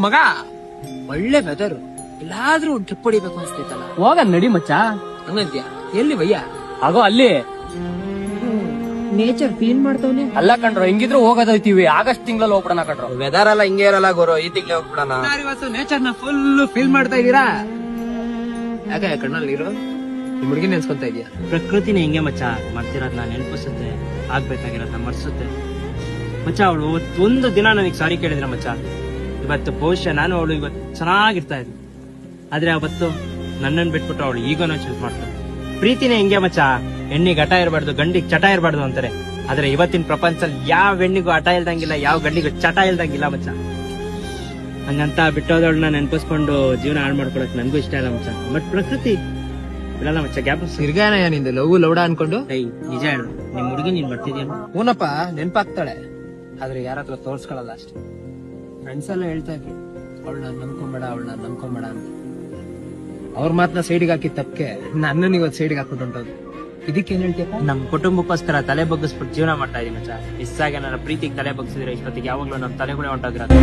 ಮಗ ಒಳ್ಳೆ ವೆದರ್, ಎಲ್ಲಾದ್ರೂ ಒಂದು ಟ್ರಿಪ್ ಹೊಡಿಬೇಕು ಅನ್ಸ್ತೈತಲ್ಲ. ಹೋಗ ನಡಿ ಮಚ್ಚ. ಹಂಗಂತ್ಯ? ಎಲ್ಲಿ ಭಯ್ಯ? ಆಗೋ ಅಲ್ಲಿ ನೇಚರ್ ಫೀಲ್ ಮಾಡ್ತವನೆ. ಅಲ್ಲ ಕಣ್ರೋ, ಹಿಂಗಿದ್ರು ಹೋಗೋದೈತಿವಿ. ಆಗಸ್ಟ್ ತಿಂಗಳಲ್ಲಿ ಹೋಗ್ಬಿಡಣ ಕಣ್ರೋ. ವೆದರ್ ಎಲ್ಲ ಹಿಂಗೆ ಇರಲ್ಲ ಗುರು, ಈ ತಿಂಗಳೇ ಹೋಗ್ಬಿಡಣ. ಇವತ್ತು ನೇಚರ್ ನ ಫುಲ್ ಫೀಲ್ ಮಾಡ್ತಾ ಇದೀರಾ? ಯಾಕೆ ಕಣ್ಣಲ್ಲಿ ನೀರು? ನಿಮ್ ಹುಡುಗಿ ನೆನ್ಸ್ಕೊಂತ ಇದೀಯಾ? ಪ್ರಕೃತಿನ ಹಿಂಗೆ ಮಚ್ಚ, ಮಾಡ್ತಿರೋದ್ನ ನೆನಪಿಸುತ್ತೆ, ಆಗ್ಬೇಕಾಗಿರೋದ್ನ ಮರ್ಸುತ್ತೆ ಮಚ್ಚ. ಅವಳು ಒಂದು ದಿನ ನನಗೆ ಸಾರಿ ಕೇಳಿದ್ರ ಮಚ್ಚ. ಇವತ್ತು ಬಹುಶಃ ನಾನು ಅವಳು ಇವತ್ತು ಚೆನ್ನಾಗಿರ್ತಾ ಇದ್ವಿ, ಆದ್ರೆ ಅವತ್ತು ನನ್ನನ್ನು ಬಿಟ್ಬಿಟ್ಟು ಅವಳು ಈಗೋನ ಚೂಸ್ ಮಾಡ್ತಾಳೆ. ಪ್ರೀತಿನೇ ಹಿಂಗೆ ಮಚ್ಚ, ಹೆಣ್ಣಿಗೆ ಹಠ ಇರಬಾರ್ದು, ಗಂಡಿಗೆ ಚಟ ಇರಬಾರ್ದು ಅಂತಾರೆ. ಆದ್ರೆ ಇವತ್ತಿನ ಪ್ರಪಂಚದಲ್ಲಿ ಯಾವ ಹೆಣ್ಣಿಗೂ ಹಠ ಇಲ್ದಂಗಿಲ್ಲ, ಯಾವ ಗಂಡಿಗೂ ಚಟ ಇಲ್ದಂಗಿಲ್ಲ ಮಚ್ಚ. ಹಂಗಂತ ಬಿಟ್ಟೋದವಳನ್ನ ನೆನಪಿಸ್ಕೊಂಡು ಜೀವನ ಹಾಳು ಮಾಡ್ಕೊಳಕ್ ನನ್ಗೂ ಇಷ್ಟ ಇಲ್ಲ ಮಚ್ಚ. ಬಟ್ ಪ್ರಕೃತಿ ಬಿಡಲ್ಲ ಮಚ್ಚ. ಗ್ಯಾಪ್ ಸಿರ್ಗಾನಯ್ಯ ನಿಂದು ಲವ್ ಲೌಡ ಅನ್ಕೊಂಡು. ನಿಜ ಹೇಳು, ನಿಮ್ ಹುಡುಗಿ ನೀನ್ ಬರ್ತಿದ್ಯಾ? ಹೂನಪ್ಪ, ನೆನ್ಪಾಗ್ತಾಳೆ, ಆದ್ರೆ ಯಾರ ಹತ್ರ ತೋರ್ಸ್ಕೊಳಲ್ಲ ಅಷ್ಟೇ. ಫ್ರೆಂಡ್ಸ್ ಎಲ್ಲ ಹೇಳ್ತಾ ಇದ್ರು, ಅವಳನ್ನ ನಂಬ್ಕೊಂಬೇಡ, ಅವಳನ್ನ ನಂಬ್ಕೊಂಬೇಡ ಅಂತ. ಅವ್ರ ಮಾತನ್ನ ಸೈಡಿಗೆ ಹಾಕಿ ತಪ್ಪಕ್ಕೆ ನನ್ನನ್ನು ಇವತ್ತು ಸೈಡಿಗೆ ಹಾಕೊಂಡು ಹೊಂಟೋದು. ಇದಕ್ಕೇನ್ ಹೇಳ್ತೀಯಪ್ಪ? ನಮ್ ಕುಟುಂಬಕ್ಕೋಸ್ಕರ ತಲೆ ಬಗ್ಗಿಸ್ಬಿಟ್ಟು ಜೀವನ ಮಾಡ್ತಾ ಇದೀನಿ ಮಚ್ಚ. ಮಿಸ್ ಆಗಿ ನನ್ನ ಪ್ರೀತಿಗೆ ತಲೆ ಬಗ್ಗಿಸಿದ್ರೆ ಇಷ್ಟೊತ್ತಿಗೆ ಯಾವಾಗ್ಲೂ ನಮ್ ತಲೆಗಳೇ ಹೊಂಟೋಗಿರೋದು.